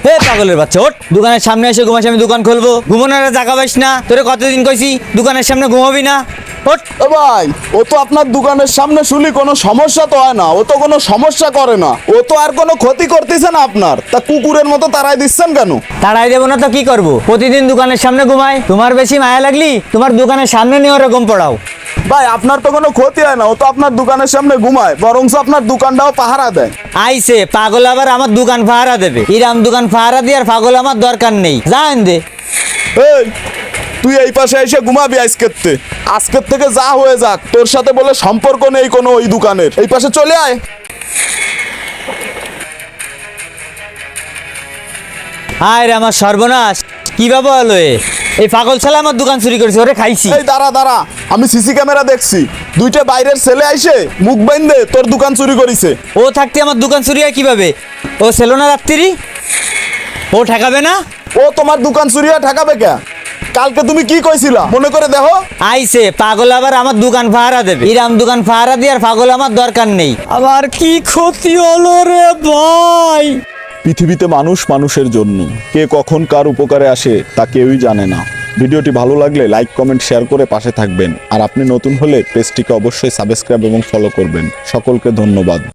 হে পাগলের বাচ্চা, ওঠ। দোকানের সামনে এসে ঘুমাস, আমি দোকান খুলবো? ঘুমানোর জায়গা পাইস না? তোরে কতদিন কইছি দোকানের সামনে ঘুমাবি না? ওঠ। এ ভাই, ও তো আপনার দোকানের সামনে শুলি কোনো সমস্যা তো হয় না, ও তো কোনো সমস্যা করে না, ও তো আর কোনো ক্ষতি করতেছে না আপনার, তা কুকুরের মতো তাড়াই দিচ্ছেন কেন? তাড়াই দেবো না তো কি করবো? প্রতিদিন দোকানের সামনে ঘুমায়, তোমার বেশি মায়া লাগলি তোমার দোকানের সামনে নিয়ে ওরকম পড়াও। ভাই আপনার তো কোনো ক্ষতি হয় না, ও তো আপনার দোকানের সামনে ঘুমায়, বরঞ্চ আপনার দোকানটাও পাহারা দেয়। আইসে পাগল আবার আমার দোকান ফাহারা দেবে? ইরাম দোকান ফাহারা দিয়ে আর পাগল আমার দরকার নেই, জান দে। এই, তুই এই পাশে এসে ঘুমাবি আজকের থেকে যা হয়ে যাক, তোর সাথে বলে সম্পর্ক নেই কোনো ওই দোকানের, এই পাশে চলে আয়। হায় রে আমার সর্বনাশ, কি বাবা হলো এই পাগল ছেলে আমার দোকান চুরি করেছে, ওরে খাইছি। এই দাঁড়া দাঁড়া, আমি সিসি ক্যামেরা দেখছি, দুইটা বাইরের ছেলে আইসে মুখ বাইন্ধে তোর দোকান চুরি করিছে। ও থাকতে আমার দোকান চুরি হয় কিভাবে? ও ছিল না রাত্রি, ও ঠেকাবে না? ও তোমার দোকান চুরি হয়ে ঠেকাবে কে? কালকে তুমি কি কইছিলা মনে করে দেখো। আইসে পাগল আবার আমার দোকান ফাহারা দেবে? ইরাম দোকান ফাহারা দিয়ে আর পাগল আমার দরকার নেই। আবার কি ক্ষতি হলো রে ভাই? পৃথিবীতে মানুষ মানুষের জন্য, কে কখন কার উপকারে আসে তা কেউই জানে না। ভিডিওটি ভালো লাগলে লাইক কমেন্ট শেয়ার করে পাশে থাকবেন, আর আপনি নতুন হলে পেজটিকে অবশ্যই সাবস্ক্রাইব এবং ফলো করবেন। সকলকে ধন্যবাদ।